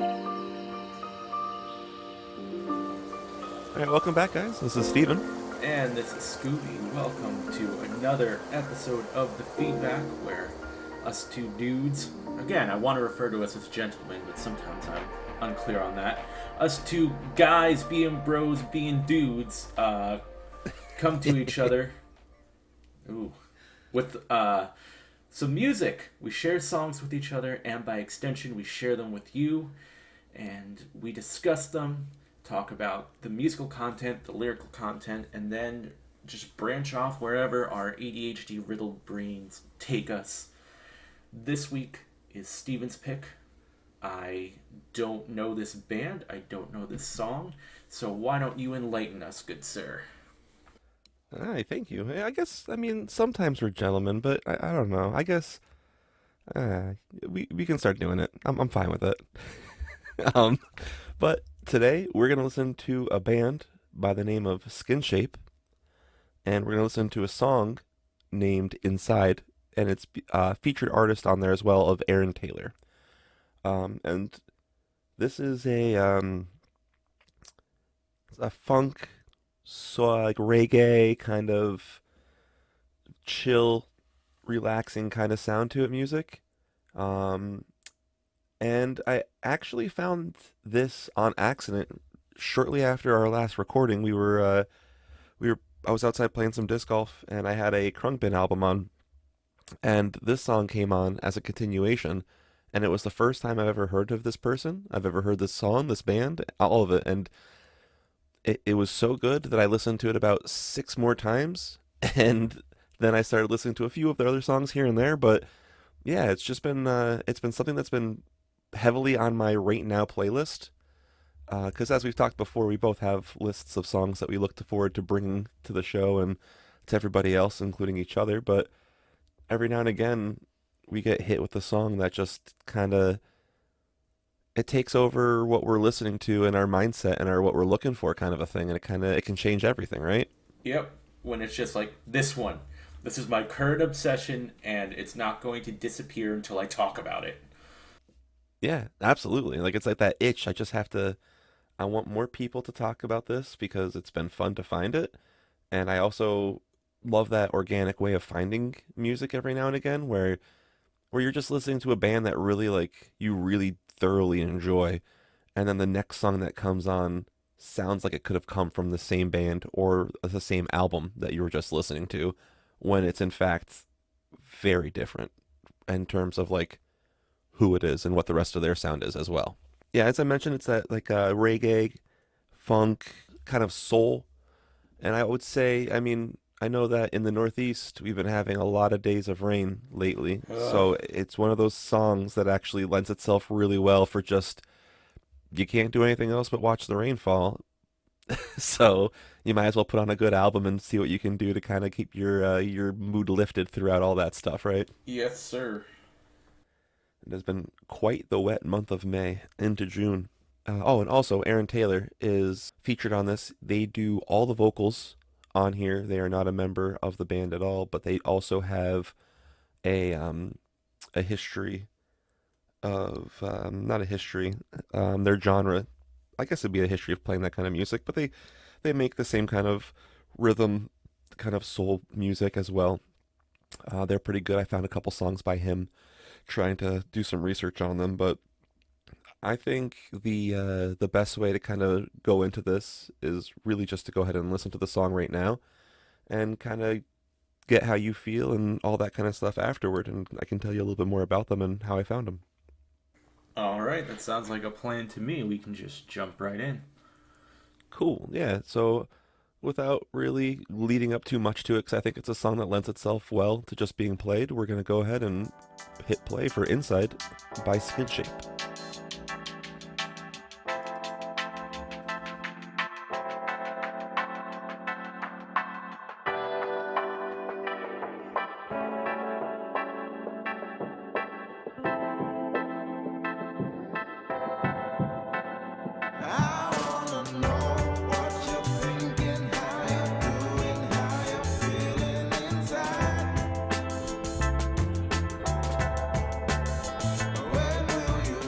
All right, welcome back, guys. This is Steven. And this is Scooby. Welcome to another episode of The Feedback, where us two dudes, again, I want to refer to us as gentlemen, but sometimes I'm unclear on that. Us two guys being bros, being dudes, come to each other ooh, with some music. We share songs with each other, and by extension, we share them with you, and we discuss them, talk about the musical content, the lyrical content, and then just branch off wherever our ADHD riddled brains take us. This week is Steven's pick. I don't know this band, I don't know this song, so why don't you enlighten us, good sir? All right, thank you. I guess, I mean, sometimes we're gentlemen, but I don't know. I guess uh, we can start doing it. I'm fine with it. Um, but today we're gonna listen to a band by the name of Skinshape, and we're gonna listen to a song named Inside, and it's featured artist on there as well of Aaron Taylor. And this is a funk, so like reggae kind of chill, relaxing kind of sound to it music. Um, and I actually found this on accident shortly after our last recording. I was outside playing some disc golf, and I had a Krungbin album on, and this song came on as a continuation. And it was the first time I've ever heard of this person. I've ever heard this song, this band, all of it. And it was so good that I listened to it about six more times. And then I started listening to a few of their other songs here and there. But yeah, it's been something that's been heavily on my right now playlist. Because as we've talked before, we both have lists of songs that we look forward to bringing to the show and to everybody else, including each other. But every now and again, we get hit with a song that just kind of it takes over what we're listening to and our mindset and our what we're looking for kind of a thing, and it can change everything, right? Yep, when it's just like, this one. This is my current obsession, and it's not going to disappear until I talk about it. Yeah, absolutely. Like it's like that itch. I want more people to talk about this because it's been fun to find it. And I also love that organic way of finding music every now and again where you're just listening to a band that really like you really thoroughly enjoy, and then the next song that comes on sounds like it could have come from the same band or the same album that you were just listening to, when it's in fact very different in terms of like who it is and what the rest of their sound is as well. Yeah, as I mentioned, it's that like reggae, funk, kind of soul. And I would say, I mean, I know that in the Northeast, we've been having a lot of days of rain lately. Ugh. So it's one of those songs that actually lends itself really well for just, you can't do anything else but watch the rain fall. So you might as well put on a good album and see what you can do to kind of keep your mood lifted throughout all that stuff, right? Yes, sir. It has been quite the wet month of May into June. Oh, and also Aaron Taylor is featured on this. They do all the vocals on here. They are not a member of the band at all, but they also have a history of not a history, their genre. I guess it'd be a history of playing that kind of music, but they make the same kind of rhythm, kind of soul music as well. They're pretty good. I found a couple songs by him trying to do some research on them, but I think the best way to kind of go into this is really just to go ahead and listen to the song right now and kind of get how you feel and all that kind of stuff afterward, and I can tell you a little bit more about them and how I found them. All right, that sounds like a plan to me. We can just jump right in. Cool. Yeah. So without really leading up too much to it, because I think it's a song that lends itself well to just being played, we're gonna go ahead and hit play for Inside by Skinshape. I wanna know what you're thinking, how you're doing, how you're feeling inside. When will you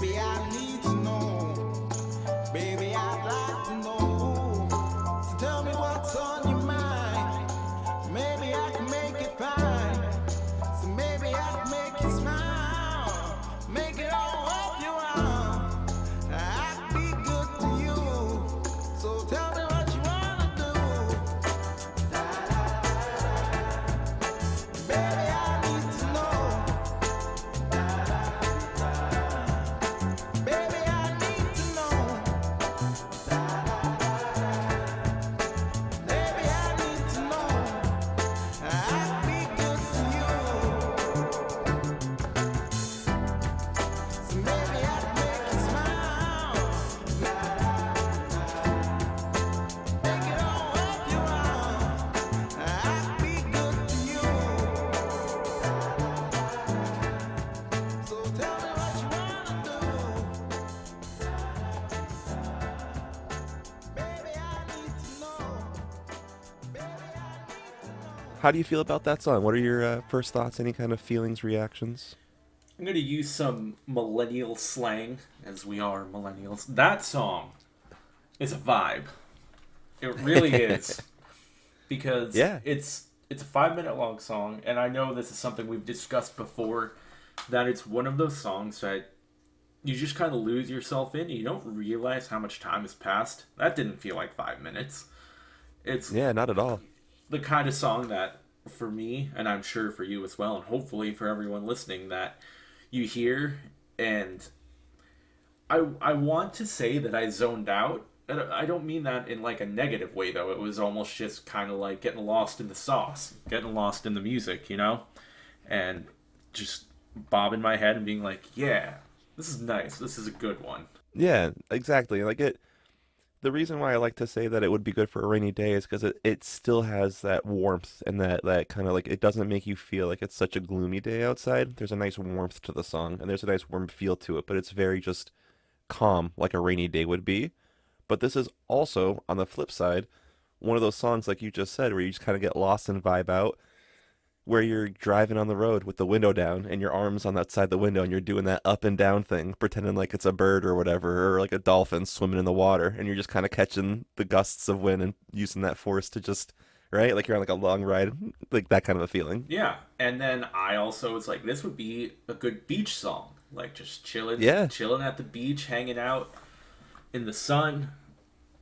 Baby, I need to know. Baby, I'd like to know. So tell me what's on your mind. Maybe I can make it fine. So maybe I can make you smile. Make it all up you want. I'd be good to you. So tell me what you wanna do. Baby, I need to know. Baby, I need to know. Baby, I need to know. I'd be good to you. So maybe I can make you smile. Make it all up you want. I'd be good to you. So tell me what you wanna do. Baby, I need to know. Baby, I need to know. How do you feel about that song? What are your first thoughts? Any kind of feelings, reactions? I'm going to use some millennial slang, as we are millennials. That song is a vibe. It really is. Because Yeah. it's a 5 minute long song, and I know this is something we've discussed before, that it's one of those songs that you just kind of lose yourself in, and you don't realize how much time has passed. That didn't feel like 5 minutes. It's Yeah, not at all. the kind of song that, for me, and I'm sure for you as well, and hopefully for everyone listening, that you hear, and I want to say that I zoned out. And I don't mean that in like a negative way, though. It was almost just kind of like getting lost in the sauce, getting lost in the music, you know? And just bobbing my head and being like, yeah, this is nice. This is a good one. Yeah, exactly. Like it. The reason why I like to say that it would be good for a rainy day is because it still has that warmth and that kind of like it doesn't make you feel like it's such a gloomy day outside. There's a nice warmth to the song and there's a nice warm feel to it, but it's very just calm like a rainy day would be. But this is also on the flip side one of those songs like you just said where you just kind of get lost and vibe out where you're driving on the road with the window down and your arms on that side of the window and you're doing that up and down thing, pretending like it's a bird or whatever, or like a dolphin swimming in the water, and you're just kind of catching the gusts of wind and using that force to just, right? Like you're on like a long ride, like that kind of a feeling. Yeah. And then I also was like, this would be a good beach song. Like just Yeah, chilling at the beach, hanging out in the sun,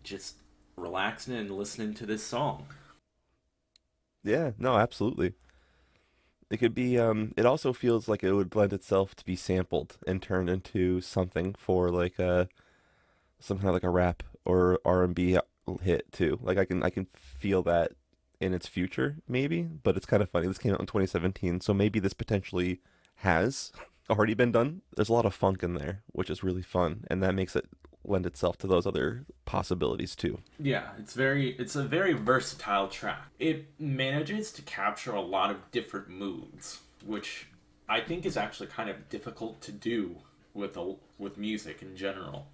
just relaxing and listening to this song. yeah, no, absolutely. It could be, it also feels like it would lend itself to be sampled and turned into something for like some kind of like a rap or R&B hit too. Like I can feel that in its future maybe, but it's kind of funny. This came out in 2017, so maybe this potentially has already been done. There's a lot of funk in there, which is really fun, and that makes it lend itself to those other possibilities too. Yeah, it's a very versatile track. It manages to capture a lot of different moods, which I think is actually kind of difficult to do with music in general.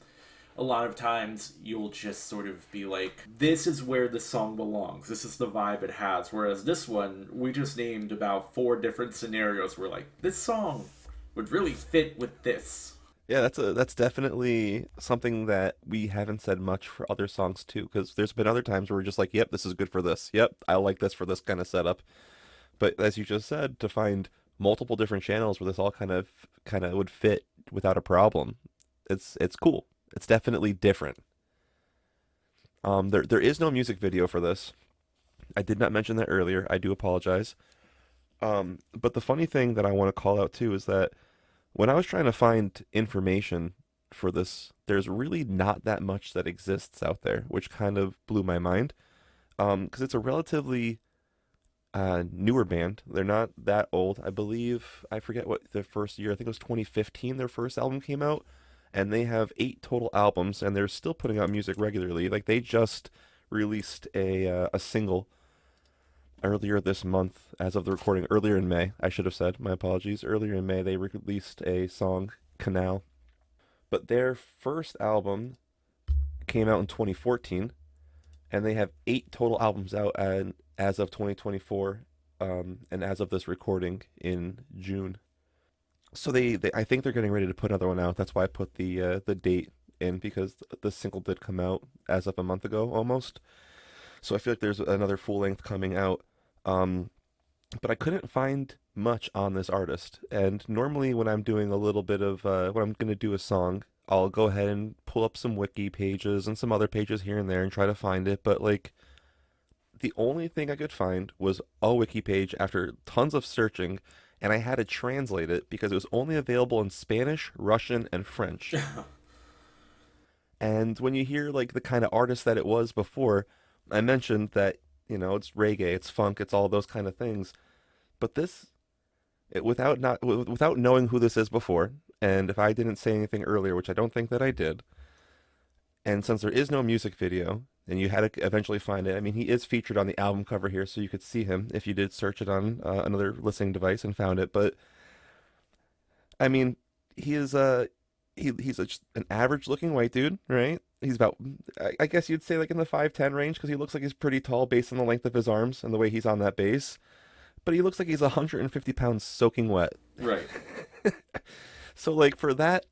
A lot of times you'll just sort of be like, this is where the song belongs. This is the vibe it has. Whereas this one, we just named about four different scenarios where like this song would really fit with this. Yeah, that's definitely something that we haven't said much for other songs too, because there's been other times where we're just like, yep, this is good for this. Yep, I like this for this kind of setup. But as you just said, to find multiple different channels where this all kind of would fit without a problem, it's cool. It's definitely different. There is no music video for this. I did not mention that earlier. I do apologize. But the funny thing that I want to call out too is that when I was trying to find information for this, there's really not that much that exists out there, which kind of blew my mind. Because it's a relatively newer band. They're not that old. I believe, I forget what the first year, I think it was 2015 their first album came out. And they have 8 total albums, and they're still putting out music regularly. Like they just released a single earlier this month, as of the recording, earlier in May, I should have said, my apologies. Earlier in May, they released a song, Canal. But their first album came out in 2014, and they have 8 total albums out as of 2024, and as of this recording in June. So they I think they're getting ready to put another one out. That's why I put the date in because the single did come out as of a month ago almost. So I feel like there's another full length coming out. Um, but I couldn't find much on this artist. And normally when I'm doing a little bit of when I'm gonna do a song, I'll go ahead and pull up some wiki pages and some other pages here and there and try to find it. But like the only thing I could find was a wiki page after tons of searching, and I had to translate it because it was only available in Spanish, Russian, and French. And when you hear like the kind of artist that it was before, I mentioned that, it's reggae, it's funk, it's all those kind of things. But without knowing who this is before, and if I didn't say anything earlier, which I don't think that I did, and since there is no music video, and you had to eventually find it, I mean, he is featured on the album cover here, so you could see him if you did search it on another listening device and found it. But I mean, he is just an average looking white dude, right? He's about, I guess you'd say like in the 5'10" range because he looks like he's pretty tall based on the length of his arms and the way he's on that base. But he looks like he's 150 pounds soaking wet. Right. So like for that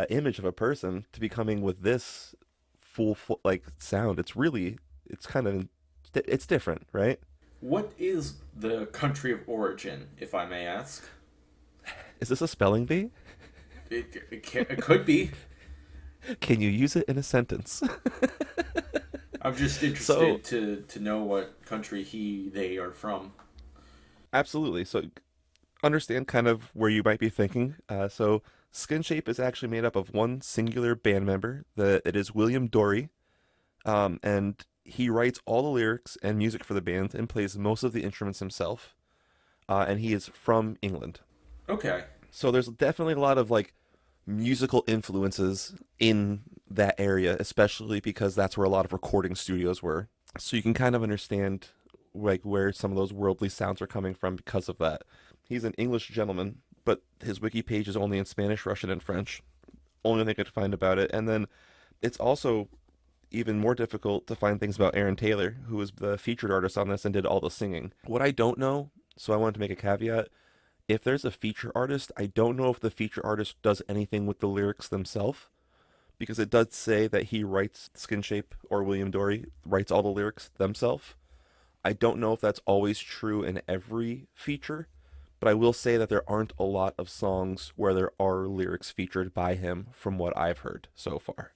image of a person to be coming with this full like sound, it's kind of it's different, right? What is the country of origin, if I may ask? Is this a spelling bee? It could be. Can you use it in a sentence? I'm just So interested to know what country they are from. absolutely. So understand kind of where you might be thinking. So Skinshape is actually made up of one singular band member. It is William Dory, and he writes all the lyrics and music for the band and plays most of the instruments himself. And he is from England. Okay. So there's definitely a lot of like musical influences in that area, especially because that's where a lot of recording studios were. So you can kind of understand like where some of those worldly sounds are coming from because of that. He's an English gentleman, but his wiki page is only in Spanish, Russian, and French. Only thing I could find about it. And then it's also even more difficult to find things about Aaron Taylor, who was the featured artist on this and did all the singing. What I don't know, so I wanted to make a caveat, if there's a feature artist, I don't know if the feature artist does anything with the lyrics themselves because it does say that he writes Skinshape or William Dory writes all the lyrics themselves. I don't know if that's always true in every feature, but I will say that there aren't a lot of songs where there are lyrics featured by him from what I've heard so far.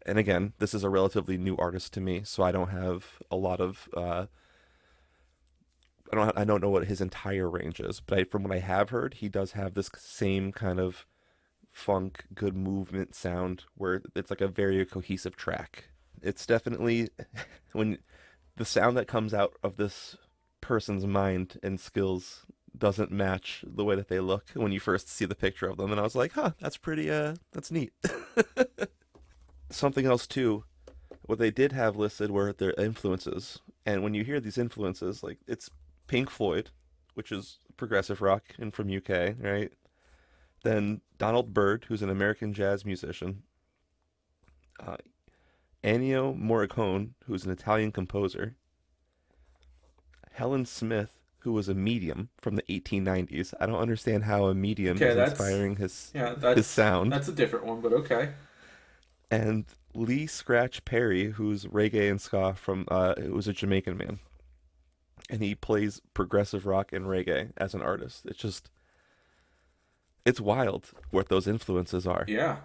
And again, this is a relatively new artist to me, so I don't have a lot of I don't know what his entire range is, but from what I have heard, he does have this same kind of funk, good movement sound where it's like a very cohesive track. It's definitely when the sound that comes out of this person's mind and skills doesn't match the way that they look when you first see the picture of them. And I was like, huh, that's pretty, that's neat. Something else too, what they did have listed were their influences. And when you hear these influences, like it's Pink Floyd, which is progressive rock and from UK, right? Then Donald Byrd, who's an American jazz musician. Uh, Ennio Morricone, who's an Italian composer. Helen Smith, who was a medium from the 1890s. I don't understand how a medium Okay, is that's inspiring his yeah, his that's sound. that's a different one, but okay. And Lee Scratch Perry, who's reggae and ska who was a Jamaican man, and he plays progressive rock and reggae as an artist. It's wild what those influences are, Yeah.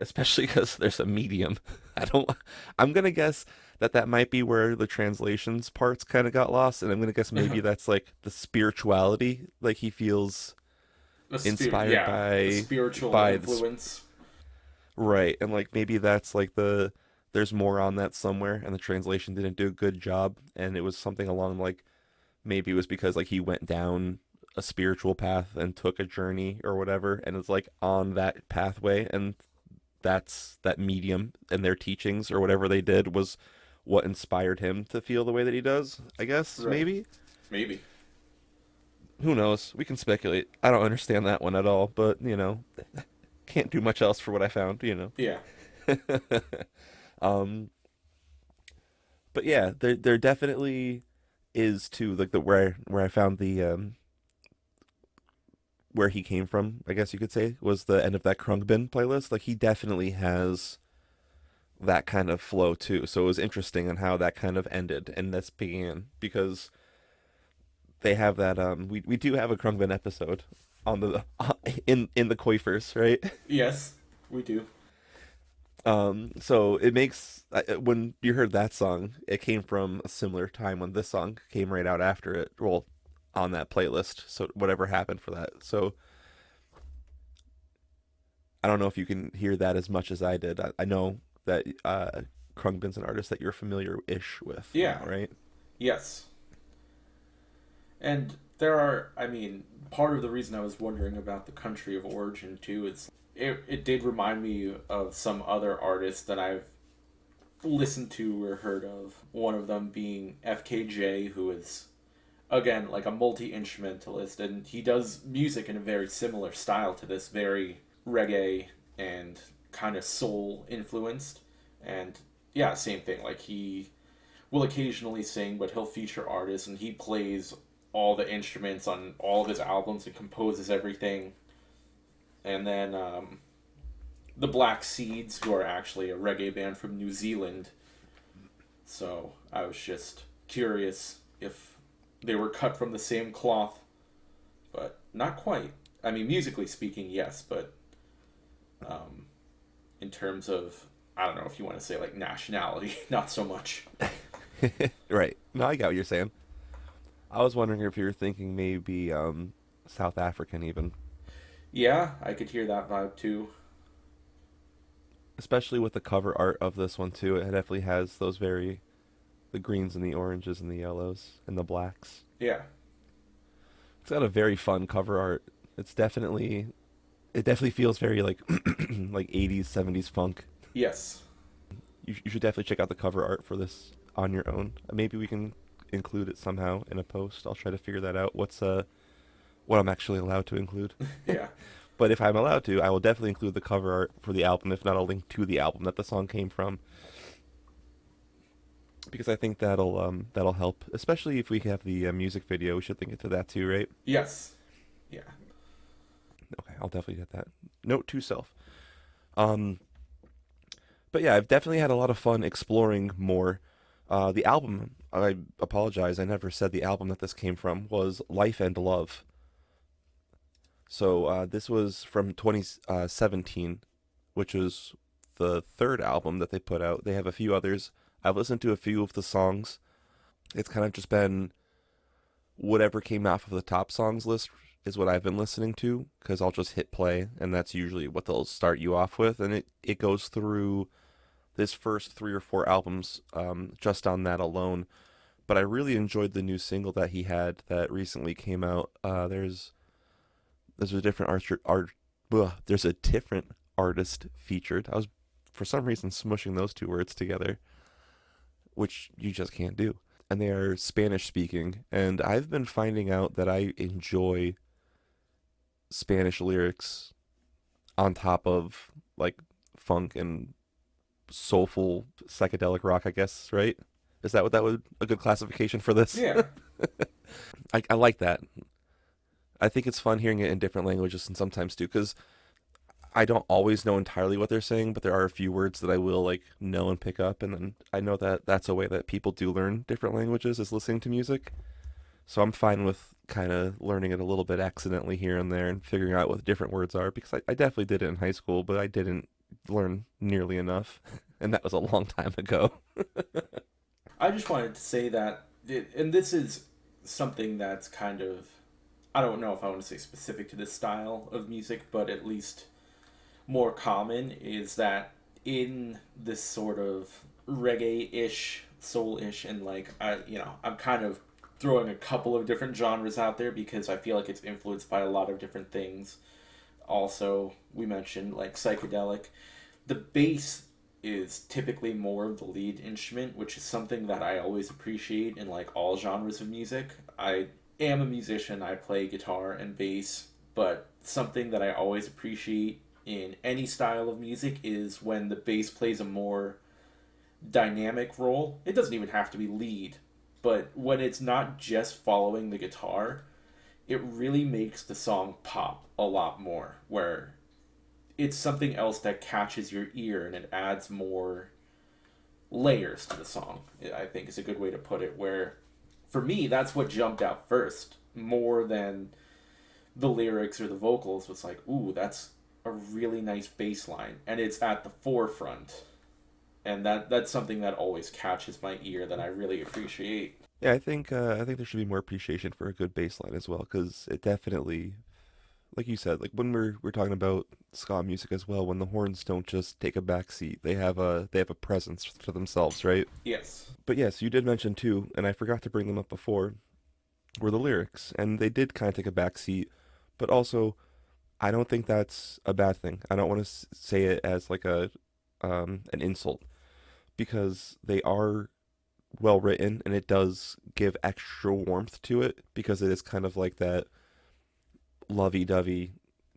especially because there's a medium. I don't. I'm gonna guess that might be where the translations parts kind of got lost, and I'm gonna guess maybe that's like the spirituality, like he feels inspired The by spiritual by the influence. right, and like maybe that's like there's more on that somewhere, and the translation didn't do a good job, and it was something along like maybe it was because like he went down a spiritual path and took a journey or whatever, and it's like on that pathway, and that's that medium and their teachings or whatever they did was what inspired him to feel the way that he does. I guess Right. maybe. Maybe. Who knows? We can speculate. I don't understand that one at all, but can't do much else for what I found. Yeah. um, but yeah, there definitely is too like the where I found where he came from, I guess you could say, was the end of that Krungbin playlist. Like he definitely has that kind of flow too. So it was interesting on how that kind of ended and this began because they have that we do have a Krungbin episode on the in the Koifers, right? Yes, we do. So it makes when you heard that song, it came from a similar time when this song came right out after it. Well, on that playlist. So whatever happened for that. So I don't know if you can hear that as much as I did. I know that Krungbin's an artist that you're familiar-ish with now, Yeah. right? Yes. And there are, I mean, part of the reason I was wondering about the country of origin too is it did remind me of some other artists that I've listened to or heard of. One of them being FKJ, who is, again, like a multi instrumentalist, and he does music in a very similar style to this, very reggae and kind of soul influenced. And yeah, same thing. Like he will occasionally sing, but he'll feature artists, and he plays all the instruments on all of his albums and composes everything. And then the Black Seeds, who are actually a reggae band from New Zealand. So I was just curious if they were cut from the same cloth, but not quite. I mean, musically speaking, yes, but um, in terms of, I don't know if you want to say like nationality, not so much. Right. No, I got what you're saying. I was wondering if you were thinking maybe South African even, Yeah, I could hear that vibe too. especially with the cover art of this one too. It definitely has those very the greens and the oranges and the yellows and the blacks. Yeah. It's got a very fun cover art. It's definitely it definitely feels very like like 80s 70s funk. Yes. You should definitely check out the cover art for this on your own. Maybe we can include it somehow in a post. I'll try to figure that out. What I'm actually allowed to include. Yeah. But if I'm allowed to, I will definitely include the cover art for the album. If not, I'll link to the album that the song came from because I think that'll help, especially if we have the music video. We should link it to that too, right? Yes. Yeah. Okay, I'll definitely get that. Note to self. Um, but yeah, I've definitely had a lot of fun exploring more. The album, I apologize, I never said the album that this came from was Life and Love. So this was from 2017, which was the third album that they put out. They have a few others. I've listened to a few of the songs. It's kind of just been whatever came off of the top songs list is what I've been listening to because I'll just hit play and that's usually what they'll start you off with. And it goes through this first three or four albums just on that alone. But I really enjoyed the new single that he had that recently came out. There's a different there's a different artist featured. I was for some reason smushing those two words together, which you just can't do. And they are Spanish speaking, and I've been finding out that I enjoy Spanish lyrics on top of like funk and soulful psychedelic rock, I guess, right? Is that what that would a good classification for this? Yeah. I like that. I think it's fun hearing it in different languages and sometimes too, because I don't always know entirely what they're saying, but there are a few words that I will like know and pick up, and then I know that that's a way that people do learn different languages is listening to music. So I'm fine with kind of learning it a little bit accidentally here and there and figuring out what different words are because I definitely did it in high school, but I didn't learn nearly enough, and that was a long time ago. I just wanted to say that, and this is something that's kind of, I don't know if I want to say specific to this style of music, but at least more common is that in this sort of reggae-ish, soul-ish, and like I'm kind of throwing a couple of different genres out there because I feel like it's influenced by a lot of different things. Also, we mentioned like psychedelic. The bass is typically more of the lead instrument, which is something that I always appreciate in like all genres of music. I am a musician, I play guitar and bass, but something that I always appreciate in any style of music is when the bass plays a more dynamic role. It doesn't even have to be lead, but when it's not just following the guitar, it really makes the song pop a lot more, where it's something else that catches your ear and it adds more layers to the song. I think is a good way to put it. Where for me, that's what jumped out first, more than the lyrics or the vocals. Was like, ooh, that's a really nice bass line, and it's at the forefront, and that's something that always catches my ear that I really appreciate. Yeah, I think there should be more appreciation for a good bass line as well, because it definitely, like you said, like when we're talking about ska music as well, when the horns don't just take a back seat, they have a presence to themselves, right? Yes. But yes, you did mention too, and I forgot to bring them up before, were the lyrics, and they did kind of take a back seat, but also I don't think that's a bad thing. I don't want to say it as like a an insult because they are well written and it does give extra warmth to it because it is kind of like that lovey-dovey.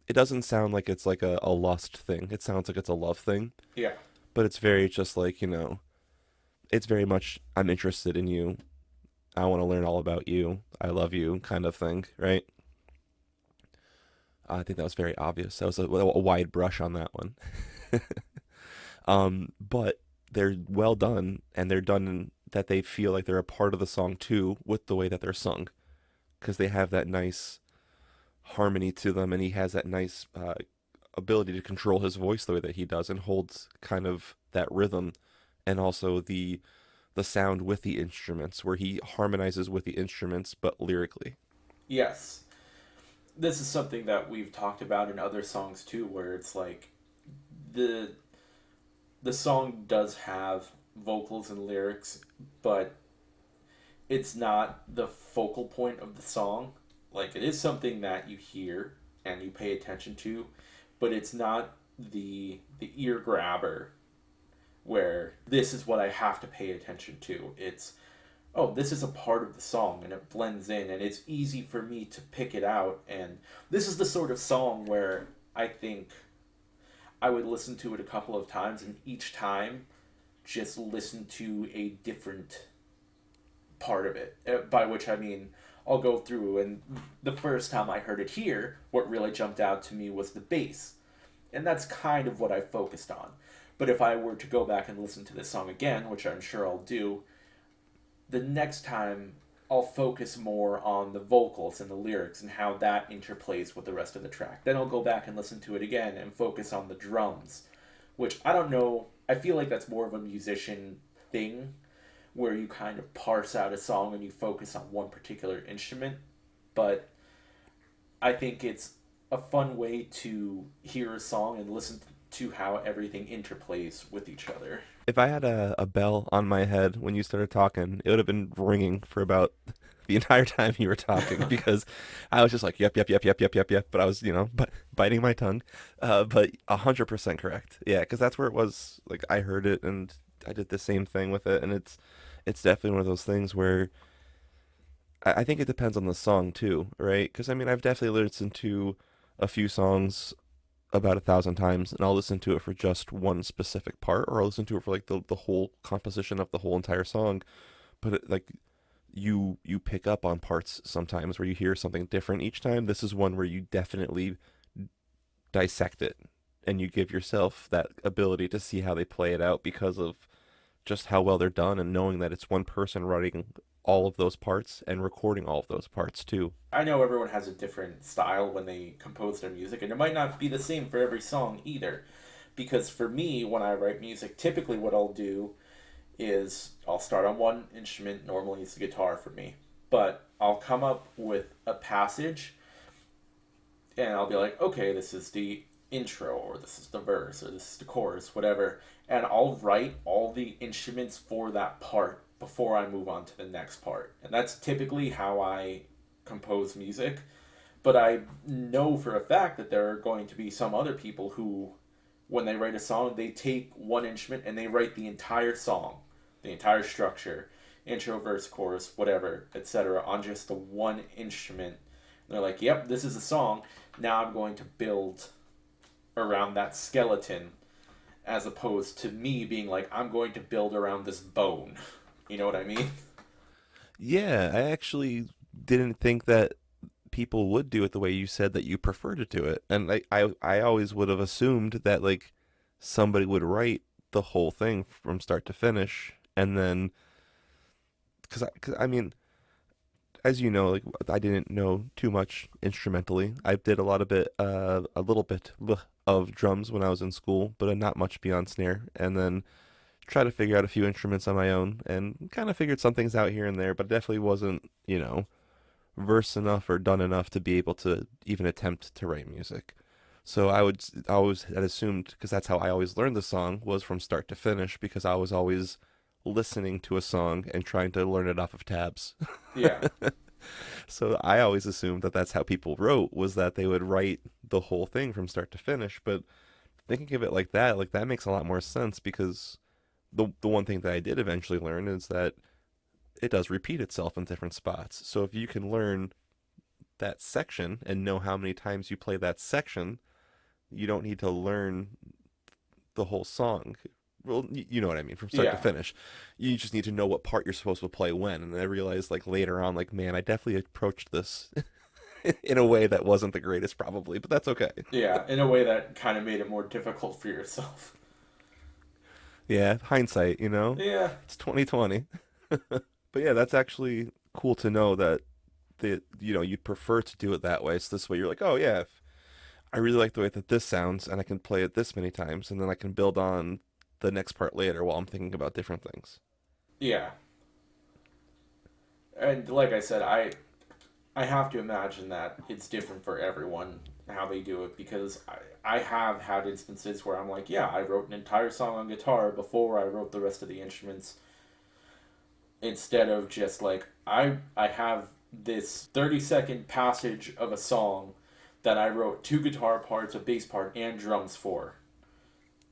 It doesn't sound like it's like a lust thing. It sounds like it's a love thing, Yeah. but it's very just like, it's very much I'm interested in you. I want to learn all about you. I love you kind of thing, right? I think that was very obvious. That was a wide brush on that one. But they're well done, and they're done in that they feel like they're a part of the song too, with the way that they're sung, because they have that nice harmony to them, and he has that nice ability to control his voice the way that he does, and holds kind of that rhythm, and also the sound with the instruments, where he harmonizes with the instruments but lyrically. Yes. This is something that we've talked about in other songs too, where it's like the the song does have vocals and lyrics, but it's not the focal point of the song. Like it is something that you hear and you pay attention to, but it's not the ear grabber where this is what I have to pay attention to. It's oh, this is a part of the song and it blends in and it's easy for me to pick it out, and this is the sort of song where I think I would listen to it a couple of times and each time just listen to a different part of it. By which I mean I'll go through, and the first time I heard it here, what really jumped out to me was the bass. And that's kind of what I focused on. But if I were to go back and listen to this song again, which I'm sure I'll do, the next time I'll focus more on the vocals and the lyrics and how that interplays with the rest of the track. Then I'll go back and listen to it again and focus on the drums, which I don't know. I feel like that's more of a musician thing where you kind of parse out a song and you focus on one particular instrument. But I think it's a fun way to hear a song and listen to how everything interplays with each other. If I had a bell on my head when you started talking, it would have been ringing for about the entire time you were talking because I was just like, yep, yep, yep, yep, yep, yep, yep. But I was, biting my tongue. But 100% correct. Yeah, because that's where it was. Like I heard it and I did the same thing with it, and it's definitely one of those things where I think it depends on the song too, right? Because I mean, I've definitely listened to a few songs about 1,000 times, and I'll listen to it for just one specific part, or I'll listen to it for like the whole composition of the whole entire song. But like you pick up on parts sometimes where you hear something different each time. This is one where you definitely dissect it, and you give yourself that ability to see how they play it out because of just how well they're done, and knowing that it's one person writing all of those parts and recording all of those parts too. I know everyone has a different style when they compose their music, and it might not be the same for every song either. Because for me, when I write music, typically what I'll do is I'll start on one instrument, normally it's the guitar for me, but I'll come up with a passage and I'll be like, okay, this is the intro, or this is the verse, or this is the chorus, whatever, and I'll write all the instruments for that part before I move on to the next part. And that's typically how I compose music. But I know for a fact that there are going to be some other people who, when they write a song, they take one instrument and they write the entire song, the entire structure, intro, verse, chorus, whatever, etc., on just the one instrument. And they're like, yep, this is a song. Now I'm going to build around that skeleton, as opposed to me being like, I'm going to build around this bone. You know what I mean? Yeah, I actually didn't think that people would do it the way you said that you prefer to do it. And I always would have assumed that like somebody would write the whole thing from start to finish, and then cause I mean, as you know, like I didn't know too much instrumentally. I did a little bit of drums when I was in school, but not much beyond snare. And then try to figure out a few instruments on my own, and kind of figured some things out here and there, but definitely wasn't, versed enough or done enough to be able to even attempt to write music. So I always had assumed, because that's how I always learned the song, was from start to finish, because I was always listening to a song and trying to learn it off of tabs. Yeah. So I always assumed that that's how people wrote, was that they would write the whole thing from start to finish. But thinking of it like that makes a lot more sense, because the one thing that I did eventually learn is that it does repeat itself in different spots. So if you can learn that section and know how many times you play that section, you don't need to learn the whole song. Well, you know what I mean, from start to Yeah. finish. You just need to know what part you're supposed to play when. And I realized, like, later on, like, man, I definitely approached this in a way that wasn't the greatest, probably, but that's okay. Yeah, in a way that kind of made it more difficult for yourself. Yeah, hindsight, Yeah. it's 2020. But yeah, that's actually cool to know that you'd prefer to do it that way. So this way you're like, oh yeah, if I really like the way that this sounds, and I can play it this many times, and then I can build on the next part later while I'm thinking about different things. Yeah. And like I said, I have to imagine that it's different for everyone how they do it, because I have had instances where I'm like, yeah, I wrote an entire song on guitar before I wrote the rest of the instruments, instead of just like I have this 30-second passage of a song that I wrote two guitar parts, a bass part, and drums for.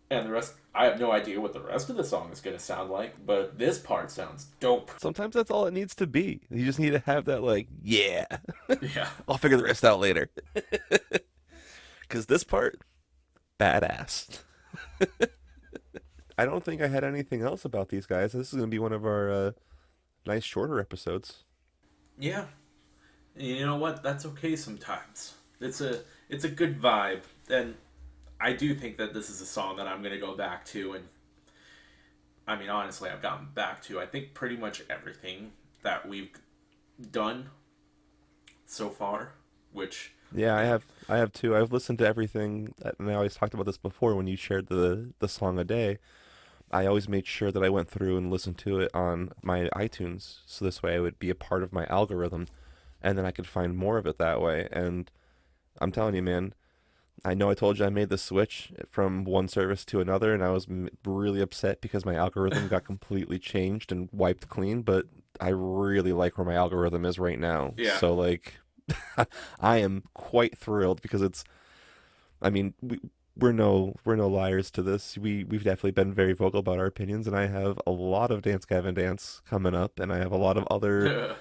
And the rest, I have no idea what the rest of the song is going to sound like, but this part sounds dope. Sometimes that's all it needs to be. You just need to have that, like, yeah, Yeah. I'll figure the rest out later. Because this part, badass. I don't think I had anything else about these guys. This is going to be one of our nice shorter episodes. Yeah. And you know what? That's okay sometimes. It's a good vibe. And I do think that this is a song that I'm going to go back to. And I mean, honestly, I've gotten back to, I think, pretty much everything that we've done so far, which... Yeah, I have too. I've listened to everything, and I always talked about this before when you shared the song a day. I always made sure that I went through and listened to it on my iTunes, so this way I would be a part of my algorithm, and then I could find more of it that way. And I'm telling you, man, I know I told you I made the switch from one service to another, and I was really upset because my algorithm got completely changed and wiped clean, but I really like where my algorithm is right now. Yeah. So, like, I am quite thrilled, because I mean, we're no liars to this. We've definitely been very vocal about our opinions, and I have a lot of Dance Gavin Dance coming up, and I have a lot of other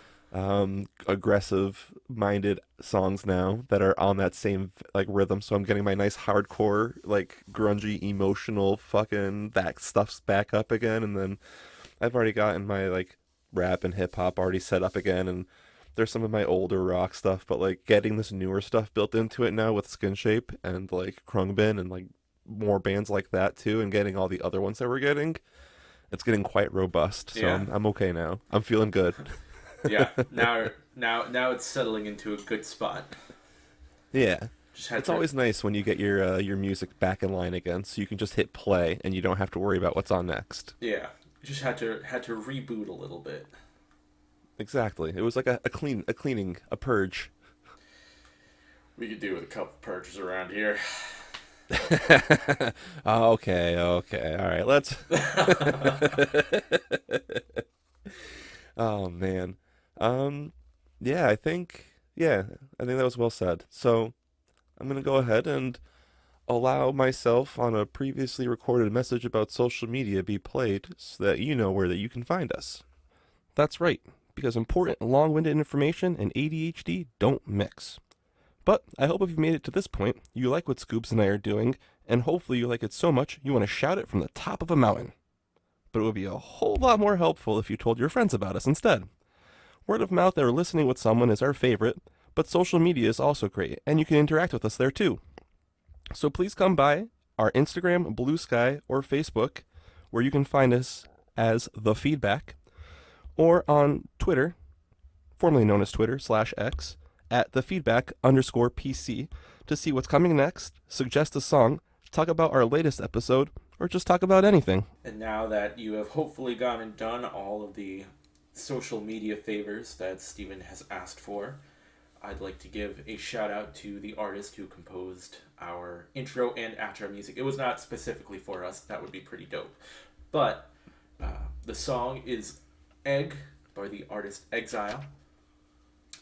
aggressive minded songs now that are on that same like rhythm. So I'm getting my nice hardcore, like grungy, emotional fucking that stuff's back up again, and then I've already gotten my like rap and hip hop already set up again, and there's some of my older rock stuff, but like getting this newer stuff built into it now with Skinshape and like Krungbin and like more bands like that too, and getting all the other ones that we're getting, it's getting quite robust. So Yeah. I'm okay now. I'm feeling good. Yeah. Now it's settling into a good spot. Yeah. Just had It's to, always nice when you get your music back in line again, so you can just hit play and you don't have to worry about what's on next. yeah. Just had to reboot a little bit. Exactly. It was like a cleaning, a purge. We could do with a couple purges around here. Okay, okay. All right, let's. Oh man. Um yeah, I think that was well said. So, I'm going to go ahead and allow myself on a previously recorded message about social media be played so that you know where that you can find us. That's right, because important long-winded information and ADHD don't mix. But I hope if you've made it to this point, you like what Scoops and I are doing, and hopefully you like it so much you want to shout it from the top of a mountain. But it would be a whole lot more helpful if you told your friends about us instead. Word of mouth or listening with someone is our favorite, But social media is also great, and you can interact with us there too. So please come by our Instagram, Blue Sky, or Facebook, where you can find us as The Feedback, or on Twitter, formerly known as Twitter /X, at @thefeedback_PC to see what's coming next, suggest a song, talk about our latest episode, or just talk about anything. And now that you have hopefully gone and done all of the social media favors that Steven has asked for, I'd like to give a shout out to the artist who composed our intro and outro music. It was not specifically for us, that would be pretty dope. But the song is Egg by the artist Exile.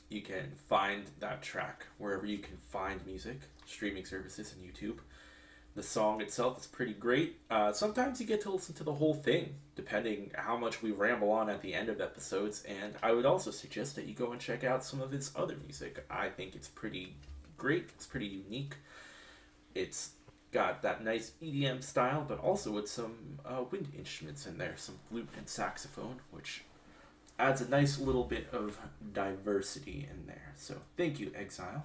You can find that track wherever you can find music, streaming services, and YouTube. The song itself is pretty great. Sometimes you get to listen to the whole thing, depending how much we ramble on at the end of episodes. And I would also suggest that you go and check out some of his other music. I think it's pretty great. It's pretty unique. It's got that nice EDM style, but also with some wind instruments in there, some flute and saxophone, which adds a nice little bit of diversity in there. So thank you, Exile.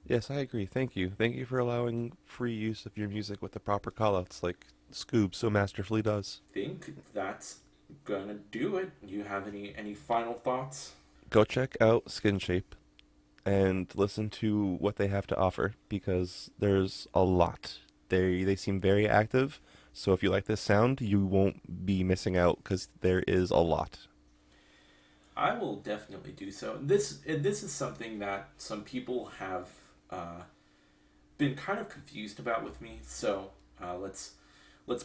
Yes, I agree. Thank you. Thank you for allowing free use of your music with the proper callouts like Scoob so masterfully does. Think that's gonna do it. Do you have any final thoughts? Go check out Skinshape and listen to what they have to offer because there's a lot. They seem very active, so if you like this sound, you won't be missing out because there is a lot. I will definitely do so. This is something that some people have been kind of confused about with me. So let's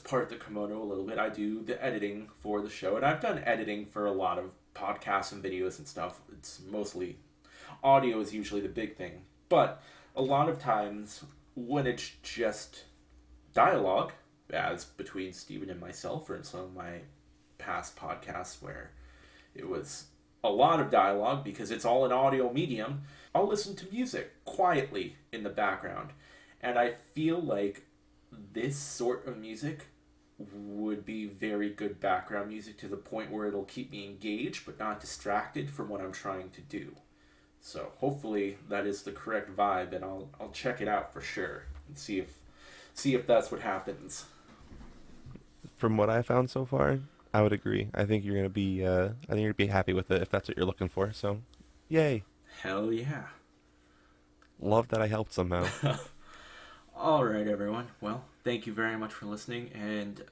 part the kimono a little bit. I do the editing for the show, and I've done editing for a lot of podcasts and videos and stuff. It's mostly audio is usually the big thing, but a lot of times when it's just dialogue, as between Steven and myself, or in some of my past podcasts where it was a lot of dialogue because it's all an audio medium, I'll listen to music quietly in the background. And I feel like this sort of music would be very good background music to the point where it'll keep me engaged but not distracted from what I'm trying to do. So hopefully that is the correct vibe, and I'll check it out for sure and see if that's what happens. From what I found so far, I would agree. I think you're gonna be happy with it if that's what you're looking for. So, yay! Hell yeah! Love that I helped somehow. All right, everyone. Well, thank you very much for listening, and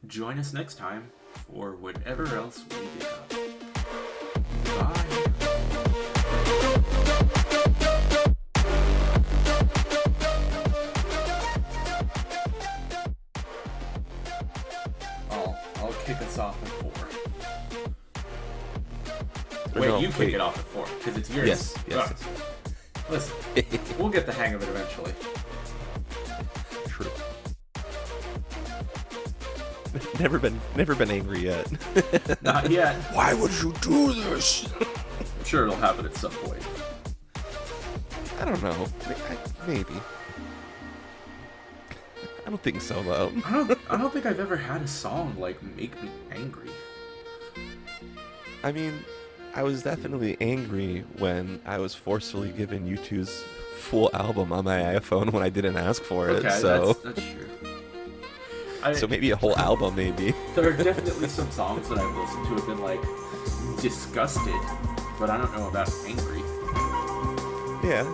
join us next time for whatever else we dig up. Bye. I'll kick us off at 4. Wait, you kick it off at 4 because it's yours. Yes. Listen, we'll get the hang of it eventually. True. Never been angry yet. Not yet. Why would you do this? I'm sure it'll happen at some point. I don't know. Maybe. I don't think so though. I don't think I've ever had a song like make me angry. I mean, I was definitely angry when I was forcefully given U2's full album on my iPhone when I didn't ask for it. Okay, So that's true. so maybe a whole album, maybe. There are definitely some songs that I've listened to have been like disgusted, but I don't know about angry. Yeah.